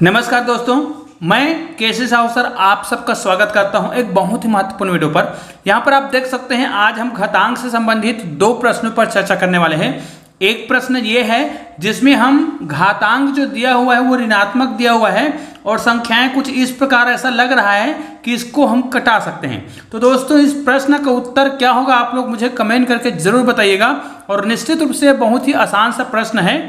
नमस्कार दोस्तों, मैं केसी साहू सर आप सबका स्वागत करता हूं एक बहुत ही महत्वपूर्ण वीडियो पर। यहां पर आप देख सकते हैं आज हम घातांक से संबंधित दो प्रश्नों पर चर्चा करने वाले हैं। एक प्रश्न ये है जिसमें हम घातांक जो दिया हुआ है वो ऋणात्मक दिया हुआ है और संख्याएं कुछ इस प्रकार ऐसा लग रहा है कि इसको हम कटा सकते हैं। तो दोस्तों इस प्रश्न का उत्तर क्या होगा आप लोग मुझे कमेंट करके जरूर बताइएगा। और निश्चित रूप से बहुत ही आसान सा प्रश्न है।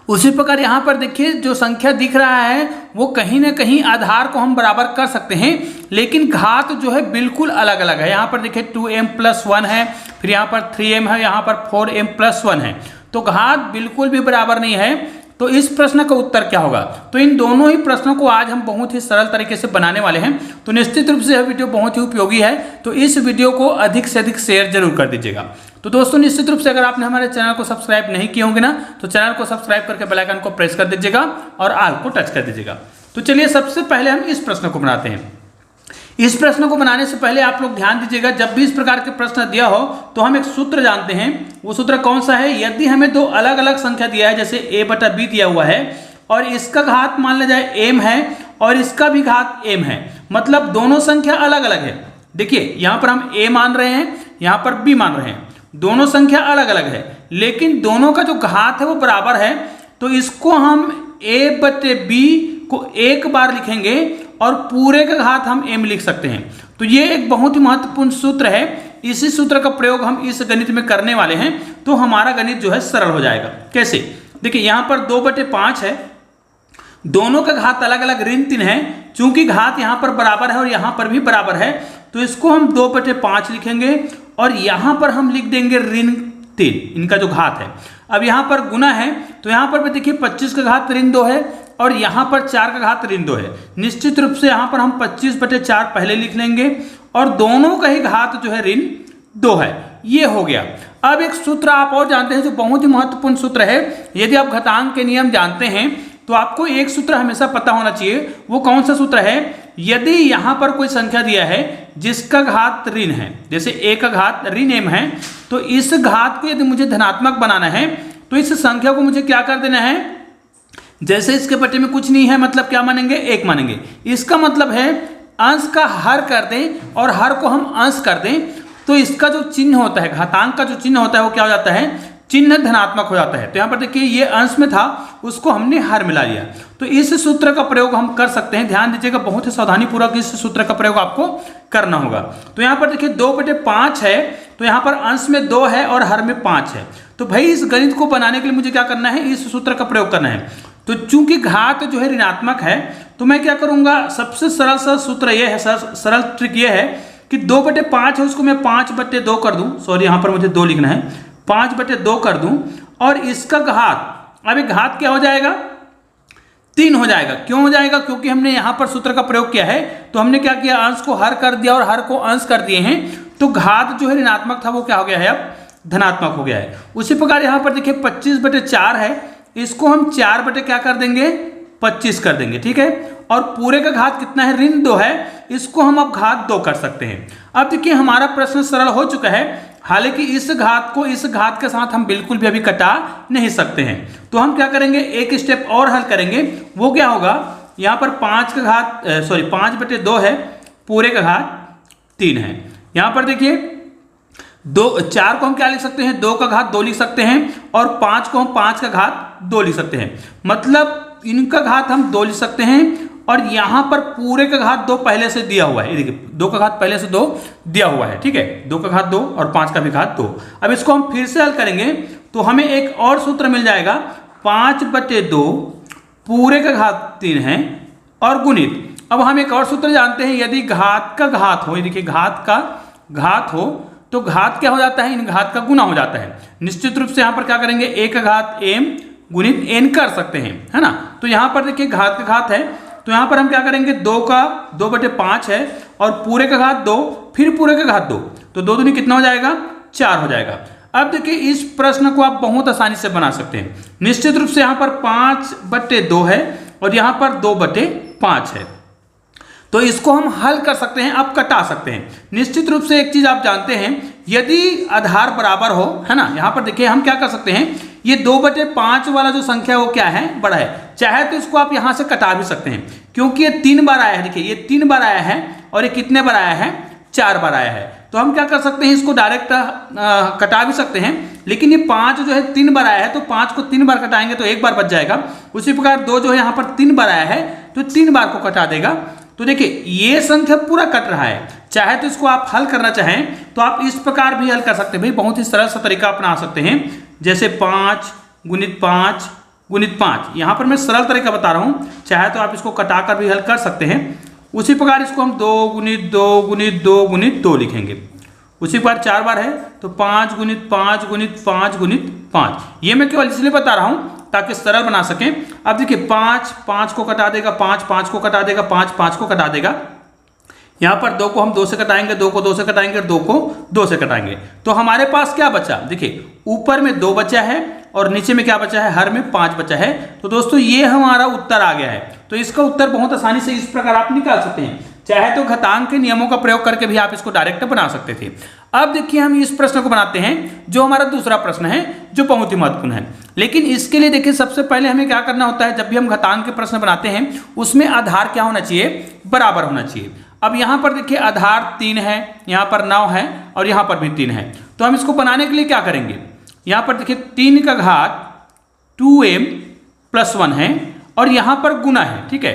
उसी प्रकार यहाँ पर देखिए जो संख्या दिख रहा है वो कहीं ना कहीं आधार को हम बराबर कर सकते हैं, लेकिन घात जो है बिल्कुल अलग अलग है। यहाँ पर देखिए 2m+1 है, फिर यहाँ पर 3m है, यहाँ पर 4m+1 है, तो घात बिल्कुल भी बराबर नहीं है। तो इस प्रश्न का उत्तर क्या होगा? तो इन दोनों ही प्रश्नों को आज हम बहुत ही सरल तरीके से बनाने वाले हैं। तो निश्चित रूप से यह वीडियो बहुत ही उपयोगी है, तो इस वीडियो को अधिक से अधिक शेयर जरूर कर दीजिएगा। तो दोस्तों निश्चित रूप से अगर आपने हमारे चैनल को सब्सक्राइब नहीं किए होंगे ना, तो चैनल को सब्सक्राइब करके बेल आइकन को प्रेस कर दीजिएगा और ऑल को टच कर दीजिएगा। तो चलिए सबसे पहले हम इस प्रश्न को बनाते हैं। इस प्रश्न को बनाने से पहले आप लोग ध्यान दीजिएगा, जब भी इस प्रकार के प्रश्न दिया हो तो हम एक सूत्र जानते हैं। वो सूत्र कौन सा है? यदि हमें दो अलग अलग संख्या दिया है, जैसे a/b दिया हुआ है और इसका घात मान लिया जाए m है और इसका भी घात m है, मतलब दोनों संख्या अलग अलग है। देखिए यहाँ पर हम a मान रहे हैं, यहाँ पर b मान रहे हैं, दोनों संख्या अलग अलग है, लेकिन दोनों का जो घात है वो बराबर है। तो इसको हम a/b को एक बार लिखेंगे और पूरे का घात हम m लिख सकते हैं। तो ये एक बहुत ही महत्वपूर्ण सूत्र है। इसी सूत्र का प्रयोग हम इस गणित में करने वाले हैं, तो हमारा गणित जो है सरल हो जाएगा। कैसे? देखिए यहाँ पर 2/5 है, दोनों का घात अलग अलग ऋण 3 है। चूंकि घात यहाँ पर बराबर है और यहाँ पर भी बराबर है, तो इसको हम 2/5 लिखेंगे और यहाँ पर हम लिख देंगे ऋण 3, इनका जो घात है। अब यहाँ पर गुना है, तो यहाँ पर भी देखिए 25 का घात ऋण 2 है और यहाँ पर 4 का घात ऋण 2 है। निश्चित रूप से यहाँ पर हम 25/4 पहले लिख लेंगे और दोनों का ही घात जो है ऋण 2 है। ये हो गया। अब एक सूत्र आप और जानते हैं जो बहुत ही महत्वपूर्ण सूत्र है। यदि आप घातांक के नियम जानते हैं तो आपको एक सूत्र हमेशा पता होना चाहिए। वो कौन सा सूत्र है? यदि यहाँ पर कोई संख्या दिया है जिसका घात ऋण है, जैसे a का घात ऋण m है, तो इस घात को यदि मुझे धनात्मक बनाना है तो इस संख्या को मुझे क्या कर देना है? जैसे इसके बटे में कुछ नहीं है, मतलब क्या मानेंगे? 1 मानेंगे। इसका मतलब है अंश का हर कर दें और हर को हम अंश कर दें, तो इसका जो चिन्ह होता है, घातांक का जो चिन्ह होता है वो क्या हो जाता है? चिन्ह धनात्मक हो जाता है। तो यहाँ पर देखिए ये अंश में था, उसको हमने हर मिला लिया। तो इस सूत्र का प्रयोग हम कर सकते हैं। ध्यान दीजिएगा, बहुत ही सावधानी पूर्वक इस सूत्र का प्रयोग आपको करना होगा। तो यहाँ पर देखिए 2/5 है, तो यहाँ पर अंश में 2 है और हर में 5 है। तो भाई इस गणित को बनाने के लिए मुझे क्या करना है? इस सूत्र का प्रयोग करना है। तो चूंकि घात जो है ऋणात्मक है, तो मैं क्या करूंगा? सबसे सरल सा सूत्र ये है, सरल ट्रिक ये है कि 2/5 है उसको मैं 5/2 कर दूं। सॉरी, यहाँ पर मुझे 2 लिखना है, 5/2 कर दूं और इसका घात, अब एक घात क्या हो जाएगा? 3 हो जाएगा। क्यों हो जाएगा? क्योंकि हमने यहाँ पर सूत्र का प्रयोग किया है। तो हमने क्या किया? अंश को हर कर दिया और हर को अंश कर दिए हैं, तो घात जो है ऋणात्मक था वो क्या हो गया है? अब धनात्मक हो गया है। उसी प्रकार यहाँ पर देखिए 25/4 है, इसको हम 4 क्या कर देंगे? 25 कर देंगे, ठीक है। और पूरे का घात कितना है? ऋण 2 है, इसको हम अब घात 2 कर सकते हैं। अब देखिए हमारा प्रश्न सरल हो चुका है। हालांकि इस घात को इस घात के साथ हम बिल्कुल भी अभी कटा नहीं सकते हैं, तो हम क्या करेंगे? एक स्टेप और हल करेंगे। वो क्या होगा? यहाँ पर 5/2 है, पूरे का घात 3 है। यहाँ पर देखिए 4 को हम क्या लिख सकते हैं? 2 का घात 2 लिख सकते हैं और 5 को हम 5 का घात 2 लिख सकते हैं, मतलब इनका घात हम 2 लिख सकते हैं। और यहाँ पर पूरे का घात 2 पहले से दिया हुआ है। देखिए 2 का घात पहले से 2 दिया हुआ है, ठीक है। 2 का घात 2 और 5 का भी घात 2। अब इसको हम फिर से हल करेंगे तो हमें एक और सूत्र मिल जाएगा, 5/2 पूरे का घात 3 है और गुणित। अब हम एक और सूत्र जानते हैं, यदि घात का घात हो, देखिए घात का घात हो तो घात क्या हो जाता है? इन घात का गुना हो जाता है। निश्चित रूप से यहाँ पर क्या करेंगे? a का घात m गुणित n कर सकते हैं, है ना। तो यहाँ पर देखिए घात का घात है, तो यहाँ पर हम क्या करेंगे? 2/5 है और पूरे का घात 2, फिर पूरे का घात 2, तो 2 दूनी कितना हो जाएगा? 4 हो जाएगा। अब देखिए इस प्रश्न को आप बहुत आसानी से बना सकते हैं। निश्चित रूप से यहाँ पर 5/2 है और यहाँ पर 2/5 है, तो इसको हम हल कर सकते हैं, अब कटा सकते हैं। निश्चित रूप से एक चीज आप जानते हैं, यदि आधार बराबर हो, है ना, यहाँ पर देखिए हम क्या कर सकते हैं? ये 2/5 वाला जो संख्या वो क्या है, बड़ा है। चाहे तो इसको आप यहां से कटा भी सकते हैं, क्योंकि ये 3 बार आया है। देखिए ये 3 बार आया है और ये कितने बार आया है, 4 बार आया है। तो हम क्या कर सकते हैं, इसको डायरेक्ट कटा भी सकते हैं, लेकिन ये 5 जो है 3 बार आया है, तो 5 को 3 बार कटाएंगे तो 1 बार बच जाएगा। उसी प्रकार 2 जो है यहाँ पर 3 बार आया है, तो 3 बार को कटा देगा। तो देखिए ये संख्या पूरा कट रहा है। चाहे तो इसको आप हल करना चाहें तो आप इस प्रकार भी हल कर सकते हैं। भाई बहुत ही सरल सा तरीका अपना सकते हैं, जैसे 5 गुणित 5 गुणित 5। यहाँ पर मैं सरल तरीका बता रहा हूँ, चाहे तो आप इसको कटाकर भी हल कर सकते हैं। उसी प्रकार इसको हम 2 गुणित 2 गुणित 2 गुणित 2 लिखेंगे। उसी प्रकार 4 बार है तो 5 गुणित 5 गुणित 5 गुणित 5। ये मैं केवल इसलिए बता रहा हूँ ताकि सरल बना सकें। अब देखिए 5 5 को कटा देगा, 5 5 को कटा देगा, 5 5 को कटा देगा। यहाँ पर 2 को हम 2 से कटाएंगे, 2 को 2 से कटाएंगे, 2 को 2 से कटाएंगे। तो हमारे पास क्या बचा, देखिए ऊपर में 2 बचा है और नीचे में क्या बचा है, हर में 5 बचा है। तो दोस्तों ये हमारा उत्तर आ गया है। तो इसका उत्तर बहुत आसानी से इस प्रकार आप निकाल सकते हैं। चाहे तो घातांक के नियमों का प्रयोग करके भी आप इसको डायरेक्ट बना सकते थे। अब देखिए हम इस प्रश्न को बनाते हैं, जो हमारा दूसरा प्रश्न है, जो बहुत ही महत्वपूर्ण है। लेकिन इसके लिए देखिए सबसे पहले हमें क्या करना होता है, जब भी हम घातांक के प्रश्न बनाते हैं उसमें आधार क्या होना चाहिए, बराबर होना चाहिए। अब यहाँ पर देखिए आधार 3 है, यहाँ पर 9 है और यहाँ पर भी 3 है। तो हम इसको बनाने के लिए क्या करेंगे, यहाँ पर देखिए 3 का घात 2m + 1 है और यहाँ पर गुना है, ठीक है,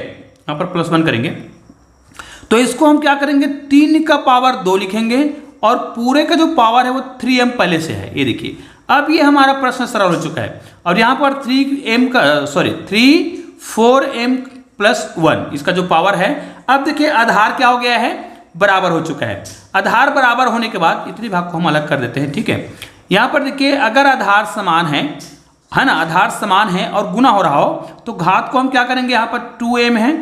यहाँ पर +1 करेंगे। तो इसको हम क्या करेंगे, 3 का पावर 2 लिखेंगे और पूरे का जो पावर है वो 3m पहले से है। ये देखिए अब ये हमारा प्रश्न सरल हो चुका है। और यहाँ पर 4m + 1 इसका जो पावर है। अब देखिए आधार क्या हो गया है, बराबर हो चुका है। आधार बराबर होने के बाद इतनी भाग को हम अलग कर देते हैं, ठीक है। यहाँ पर देखिए अगर आधार समान है ना, आधार समान है और गुना हो रहा हो तो घात को हम क्या करेंगे, यहाँ पर 2m है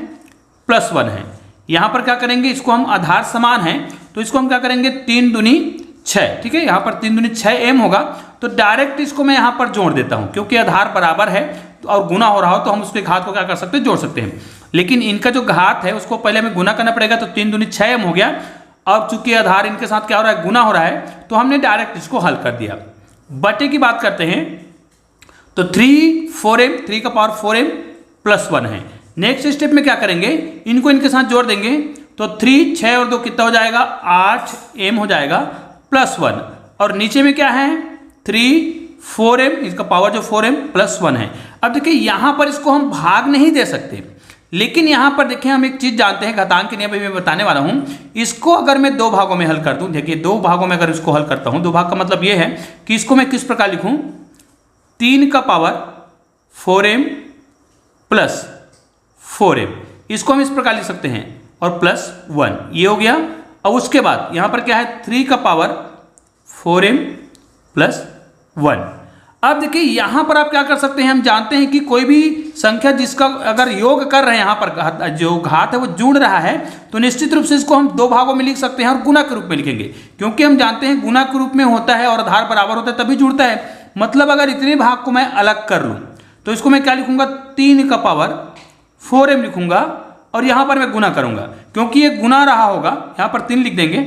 + 1 है। यहाँ पर क्या करेंगे, इसको हम आधार समान है तो इसको हम क्या करेंगे, 3 दूनी 6, ठीक है। यहाँ पर 3 दूनी 6m होगा। तो डायरेक्ट इसको मैं यहाँ पर जोड़ देता हूँ, क्योंकि आधार बराबर है और गुना हो रहा हो तो हम उसके घात को क्या कर सकते हैं, जोड़ सकते हैं। लेकिन इनका जो घात है उसको पहले हमें गुना करना पड़ेगा, तो 3 दूनी 6m हो गया। अब चूंकि आधार इनके साथ क्या हो रहा है, गुना हो रहा है, तो हमने डायरेक्ट इसको हल कर दिया। बटे की बात करते हैं तो 3 का पावर 4m + 1 है। नेक्स्ट स्टेप में क्या करेंगे, इनको इनके साथ जोड़ देंगे तो 3 6 और 2 कितना हो जाएगा, 8m हो जाएगा + 1। और नीचे में क्या है, 3 4m, इसका पावर जो 4m + 1 है। अब देखिए यहाँ पर इसको हम भाग नहीं दे सकते, लेकिन यहाँ पर देखिए हम एक चीज जानते हैं, घातांक के नियम में बताने वाला हूं। इसको अगर मैं 2 भागों में हल कर दूं, देखिए 2 भागों में अगर इसको हल करता हूं, 2 भाग का मतलब ये है कि इसको मैं किस प्रकार लिखूं, 3 का पावर 4m + 4m, इसको हम इस प्रकार लिख सकते हैं और +1, ये हो गया। अब उसके बाद यहाँ पर क्या है, 3 का पावर 4m + 1। अब देखिए यहाँ पर आप क्या कर सकते हैं, हम जानते हैं कि कोई भी संख्या जिसका अगर योग कर रहे हैं, यहाँ पर जो घात है वो जुड़ रहा है, तो निश्चित रूप से इसको हम 2 भागों में लिख सकते हैं और गुना के रूप में लिखेंगे, क्योंकि हम जानते हैं गुना के रूप में होता है और आधार बराबर होता है तभी जुड़ता है। मतलब अगर इतने भाग को मैं अलग कर लूँ तो इसको मैं क्या लिखूंगा, 3 का पावर 4m लिखूंगा और यहाँ पर मैं गुना करूंगा, क्योंकि ये गुना रहा होगा, यहाँ पर 3 लिख देंगे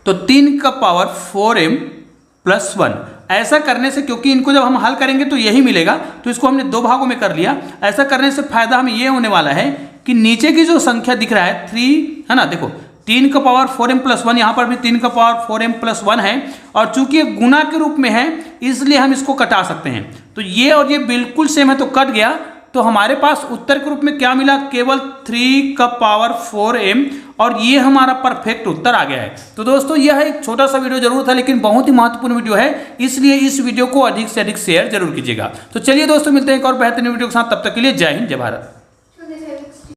तो 3 का पावर 4m + 1। ऐसा करने से, क्योंकि इनको जब हम हल करेंगे तो यही मिलेगा, तो इसको हमने 2 भागों में कर लिया। ऐसा करने से फायदा हमें ये होने वाला है कि नीचे की जो संख्या दिख रहा है 3 है ना, देखो 3 का पावर 4m + 1, यहाँ पर भी 3 का पावर 4m + 1 है और चूंकि ये गुना के रूप में है इसलिए हम इसको कटा सकते हैं। तो ये और ये बिल्कुल सेम है तो कट गया। तो हमारे पास उत्तर के रूप में क्या मिला, केवल 3 का पावर 4m, और ये हमारा परफेक्ट उत्तर आ गया है। तो दोस्तों यह एक छोटा सा वीडियो जरूर था, लेकिन बहुत ही महत्वपूर्ण वीडियो है, इसलिए इस वीडियो को अधिक से अधिक शेयर जरूर कीजिएगा। तो चलिए दोस्तों मिलते हैं एक और बेहतरीन वीडियो के साथ, तब तक के लिए जय हिंद जय भारत।